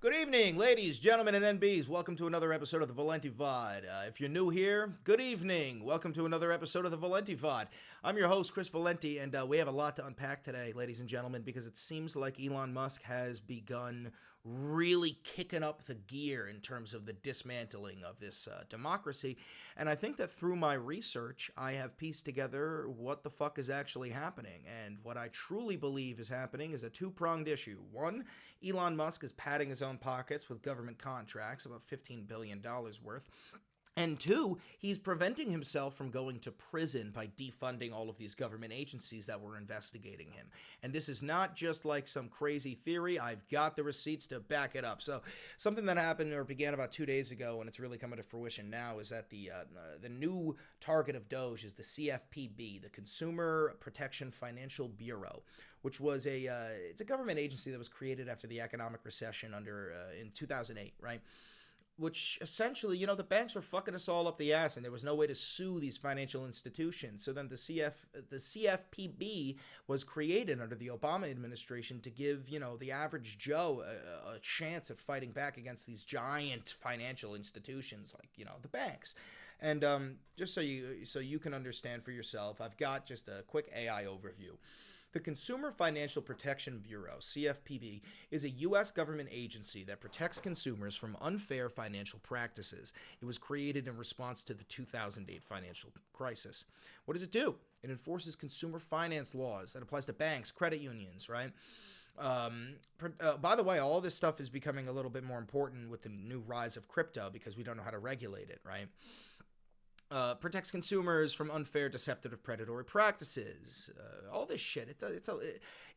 Good evening, ladies, gentlemen, and NBs. Welcome to another episode of the Valenti Vod. If you're new here, good evening. Welcome to another episode of the Valenti Vod. I'm your host, Chris Valenti, and we have a lot to unpack today, ladies and gentlemen, because it seems like Elon Musk has begun really kicking up the gear in terms of the dismantling of this democracy. And I think that through my research, I have pieced together what the fuck is actually happening. And what I truly believe is happening is a two-pronged issue. One, Elon Musk is padding his own pockets with government contracts, about $15 billion worth. And two, he's preventing himself from going to prison by defunding all of these government agencies that were investigating him. And this is not just like some crazy theory. I've got the receipts to back it up. So something that happened or began about 2 days ago, and it's really coming to fruition now, is that the new target of Doge is the CFPB, the Consumer Protection Financial Bureau, which was it's a government agency that was created after the economic recession in 2008, right? Which essentially, the banks were fucking us all up the ass, and there was no way to sue these financial institutions. So then the CFPB was created under the Obama administration to give, the average Joe a chance at fighting back against these giant financial institutions like, the banks. And just so you can understand for yourself, I've got just a quick AI overview. The Consumer Financial Protection Bureau, CFPB, is a U.S. government agency that protects consumers from unfair financial practices. It was created in response to the 2008 financial crisis. What does it do? It enforces consumer finance laws that applies to banks, credit unions, right? By the way, all this stuff is becoming a little bit more important with the new rise of crypto because we don't know how to regulate it, right? Protects consumers from unfair, deceptive, or predatory practices. All this shit.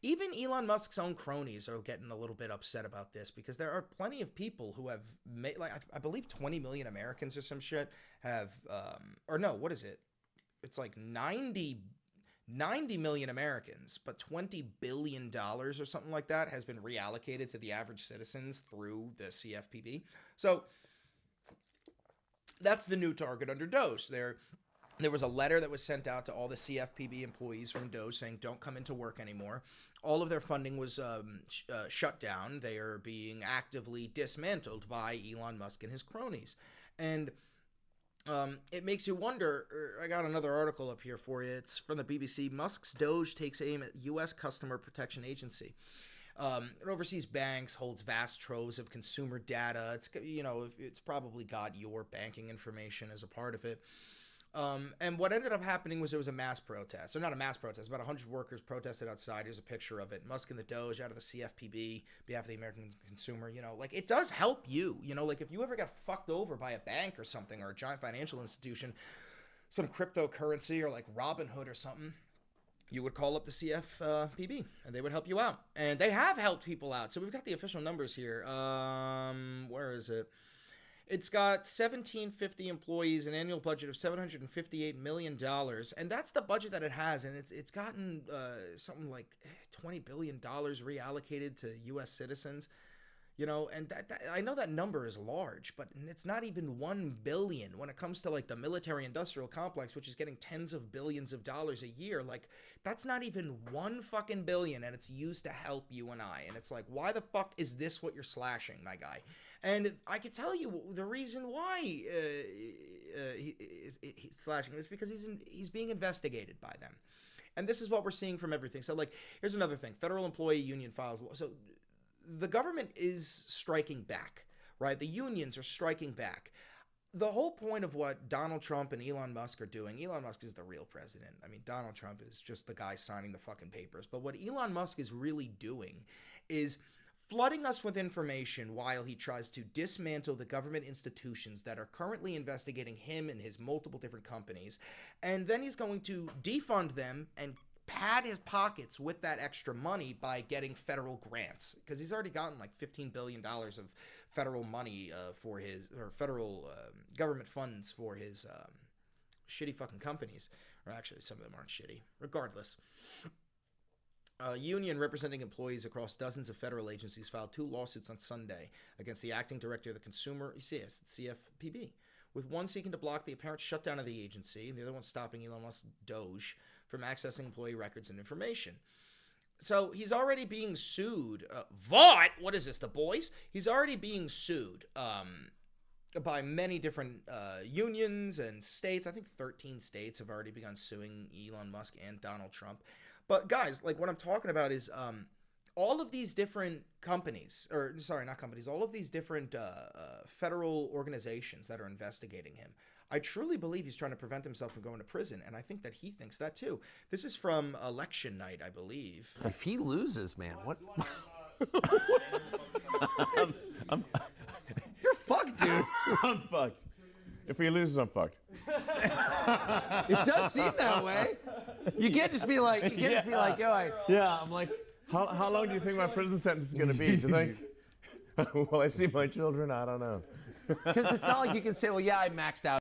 Even Elon Musk's own cronies are getting a little bit upset about this because there are plenty of people who have made, I believe 20 million Americans or some shit have, or no, what is it? It's like 90 million Americans, but $20 billion or something like that has been reallocated to the average citizens through the CFPB. So that's the new target under Doge. There was a letter that was sent out to all the CFPB employees from Doge saying don't come into work anymore. All of their funding was shut down. They are being actively dismantled by Elon Musk and his cronies. And it makes you wonder. I got another article up here for you. It's from the BBC. Musk's Doge takes aim at U.S. Customer Protection Agency. It oversees banks, holds vast troves of consumer data. It's probably got your banking information as a part of it. And what ended up happening was there was a mass protest. Or not a mass protest, about 100 workers protested outside. Here's a picture of it. Musk and the Doge out of the CFPB, behalf of the American consumer. It does help you. If you ever got fucked over by a bank or something, or a giant financial institution, some cryptocurrency or like Robinhood or something, you would call up the CFPB and they would help you out. And they have helped people out. So we've got the official numbers here. Where is it? It's got 1,750 employees, an annual budget of $758 million. And that's the budget that it has. And it's gotten something like $20 billion reallocated to U.S. citizens. And that I know that number is large, but it's not even 1 billion when it comes to like the military industrial complex, which is getting tens of billions of dollars a year. Like that's not even 1 fucking billion, and it's used to help you and I. And it's like, why the fuck is this what you're slashing, my guy? And I could tell you the reason why he's slashing it is because he's being investigated by them. And this is what we're seeing from everything. So like, here's another thing. Federal Employee Union files. So the government is striking back, right? The unions are striking back. The whole point of what Donald Trump and Elon Musk are doing, Elon Musk is the real president. I mean, Donald Trump is just the guy signing the fucking papers. But what Elon Musk is really doing is flooding us with information while he tries to dismantle the government institutions that are currently investigating him and his multiple different companies. And then he's going to defund them and pad his pockets with that extra money by getting federal grants, because he's already gotten like $15 billion of federal money federal government funds for his shitty fucking companies. Or actually, some of them aren't shitty. Regardless. A union representing employees across dozens of federal agencies filed 2 lawsuits on Sunday against the acting director of the Consumer CFPB, with one seeking to block the apparent shutdown of the agency and the other one stopping Elon Musk's Doge from accessing employee records and information. So he's already being sued. Vod, what is this, the boys? He's already being sued by many different unions and states. I think 13 states have already begun suing Elon Musk and Donald Trump. But guys, like what I'm talking about is all of these different companies, or sorry, not companies, all of these different federal organizations that are investigating him. I truly believe he's trying to prevent himself from going to prison, and I think that he thinks that too. This is from election night, I believe. If he loses, man, what? You're fucked, dude. I'm fucked. If he loses, I'm fucked. It does seem that way. You can't just be like, yo, Yeah, I'm like, how long do you think my prison sentence is going to be? Do you think, will I see my children? I don't know. Because it's not like you can say, well, yeah, I maxed out.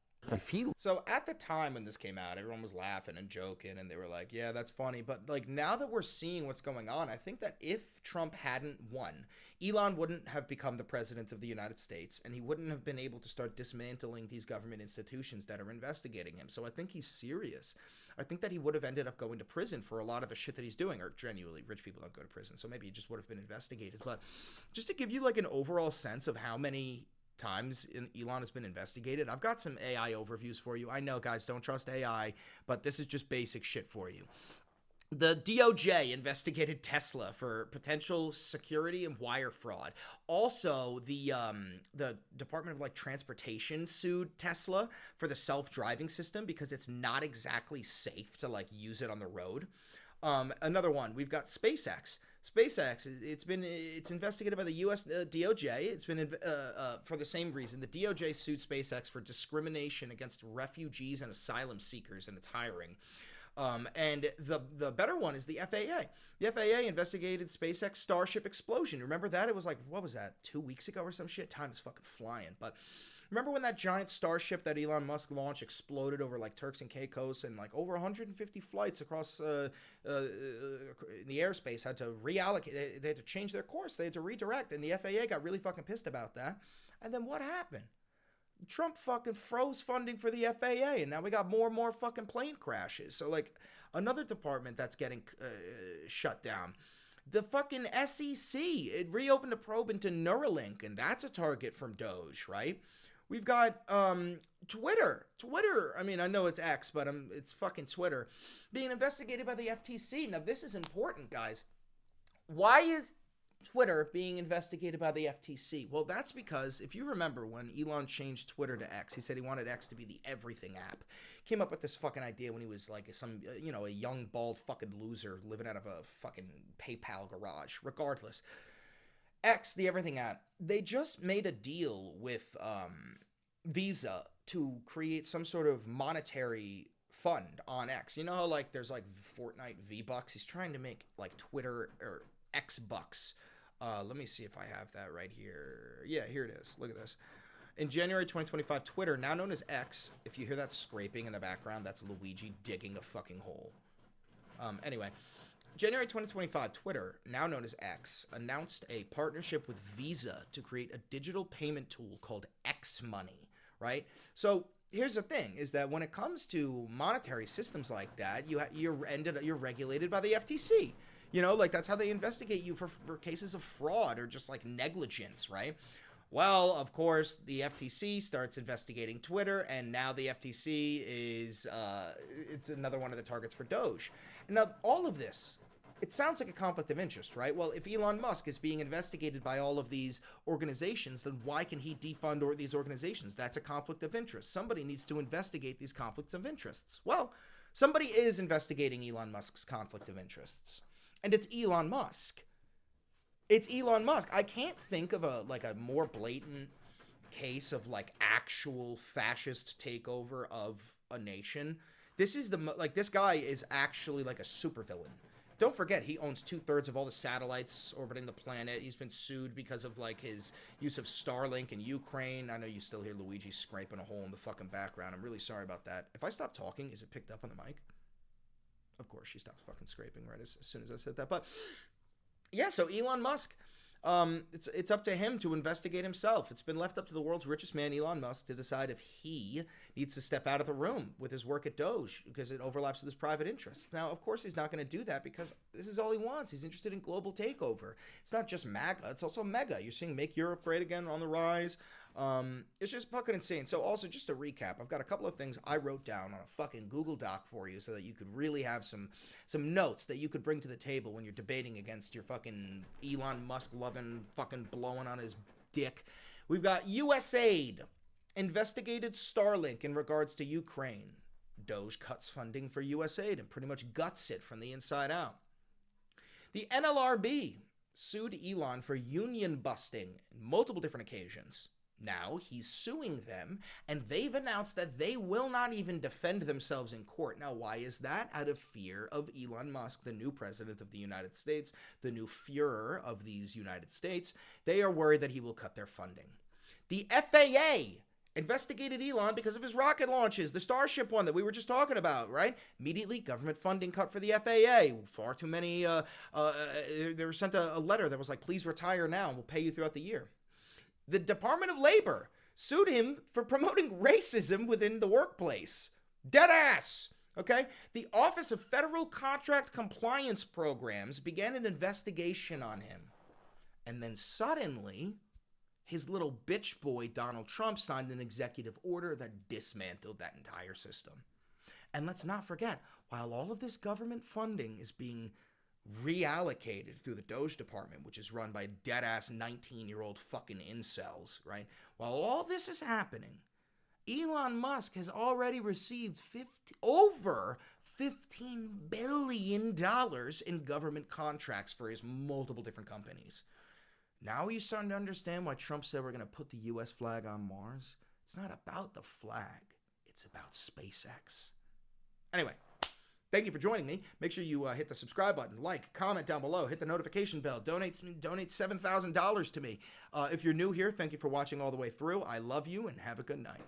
So at the time when this came out, everyone was laughing and joking, and they were like, yeah, that's funny. But like now that we're seeing what's going on, I think that if Trump hadn't won, Elon wouldn't have become the president of the United States, and he wouldn't have been able to start dismantling these government institutions that are investigating him. So I think he's serious. I think that he would have ended up going to prison for a lot of the shit that he's doing, or genuinely, rich people don't go to prison. So maybe he just would have been investigated. But just to give you like an overall sense of how many times Elon has been investigated, I've got some AI overviews for you. I know, guys, don't trust AI, but this is just basic shit for you. The DOJ investigated Tesla for potential security and wire fraud. Also, the Department of Transportation sued Tesla for the self-driving system because it's not exactly safe to use it on the road. Another one, we've got SpaceX. SpaceX, it's investigated by the U.S. DOJ. It's been for the same reason. The DOJ sued SpaceX for discrimination against refugees and asylum seekers in its hiring. And the better one is the FAA. The FAA investigated SpaceX Starship explosion. Remember that? It was what was that, 2 weeks ago or some shit? Time is fucking flying. But remember when that giant Starship that Elon Musk launched exploded over Turks and Caicos, and over 150 flights across the airspace had to reallocate. They had to change their course. They had to redirect, and the FAA got really fucking pissed about that. And then what happened? Trump fucking froze funding for the FAA, and now we got more and more fucking plane crashes. So another department that's getting shut down. The fucking SEC, it reopened a probe into Neuralink, and that's a target from Doge, right? We've got Twitter. I mean, I know it's X, but it's fucking Twitter being investigated by the FTC. Now, this is important, guys. Why is Twitter being investigated by the FTC? Well, that's because if you remember when Elon changed Twitter to X, he said he wanted X to be the everything app. Came up with this fucking idea when he was a young, bald fucking loser living out of a fucking PayPal garage. Regardless, X, the everything app, they just made a deal with Visa to create some sort of monetary fund on X. You know how there's Fortnite V-Bucks? He's trying to make Twitter or X bucks. Let me see if I have that right here. Yeah, here it is. Look at this. In January 2025, Twitter, now known as X, if you hear that scraping in the background, that's Luigi digging a fucking hole. Anyway, January 2025, Twitter, now known as X, announced a partnership with Visa to create a digital payment tool called X Money, right? So here's the thing, is that when it comes to monetary systems like that, you're regulated by the FTC. You know, that's how they investigate you for cases of fraud or just negligence, right? Well, of course, the FTC starts investigating Twitter, and now the FTC is, it's another one of the targets for Doge. And now, all of this, it sounds like a conflict of interest, right? Well, if Elon Musk is being investigated by all of these organizations, then why can he defund these organizations? That's a conflict of interest. Somebody needs to investigate these conflicts of interests. Well, somebody is investigating Elon Musk's conflict of interests. And it's Elon Musk. It's Elon Musk. I can't think of a more blatant case of actual fascist takeover of a nation. This is this guy is actually a supervillain. Don't forget, he owns 2/3 of all the satellites orbiting the planet. He's been sued because of his use of Starlink in Ukraine. I know you still hear Luigi scraping a hole in the fucking background. I'm really sorry about that. If I stop talking, is it picked up on the mic? Of course, she stops fucking scraping right as soon as I said that. But yeah, so Elon Musk, It's up to him to investigate himself. It's been left up to the world's richest man, Elon Musk, to decide if he needs to step out of the room with his work at Doge because it overlaps with his private interests. Now, of course, he's not going to do that because this is all he wants. He's interested in global takeover. It's not just MAGA, it's also mega. You're seeing Make Europe Great Again on the rise. It's just fucking insane. So also, just to recap, I've got a couple of things I wrote down on a fucking Google Doc for you so that you could really have some notes that you could bring to the table when you're debating against your fucking Elon Musk loving fucking blowing on his dick. We've got USAID investigated Starlink in regards to Ukraine. Doge cuts funding for USAID and pretty much guts it from the inside out. The NLRB sued Elon for union busting on multiple different occasions. Now he's suing them, and they've announced that they will not even defend themselves in court. Now, why is that? Out of fear of Elon Musk, the new president of the United States, the new Führer of these United States. They are worried that he will cut their funding. The FAA investigated Elon because of his rocket launches, the Starship one that we were just talking about, right? Immediately, government funding cut for the FAA. Far too many, they were sent a letter that was like, please retire now, and we'll pay you throughout the year. The Department of Labor sued him for promoting racism within the workplace. Dead ass. Okay? The Office of Federal Contract Compliance Programs began an investigation on him. And then suddenly, his little bitch boy, Donald Trump, signed an executive order that dismantled that entire system. And let's not forget, while all of this government funding is being reallocated through the Doge department, which is run by dead-ass 19-year-old fucking incels, right? While all this is happening, Elon Musk has already received over $15 billion in government contracts for his multiple different companies. Now you're starting to understand why Trump said we're going to put the U.S. flag on Mars. It's not about the flag. It's about SpaceX. Anyway, thank you for joining me. Make sure you hit the subscribe button, like, comment down below, hit the notification bell, donate $7,000 to me. If you're new here, thank you for watching all the way through. I love you and have a good night.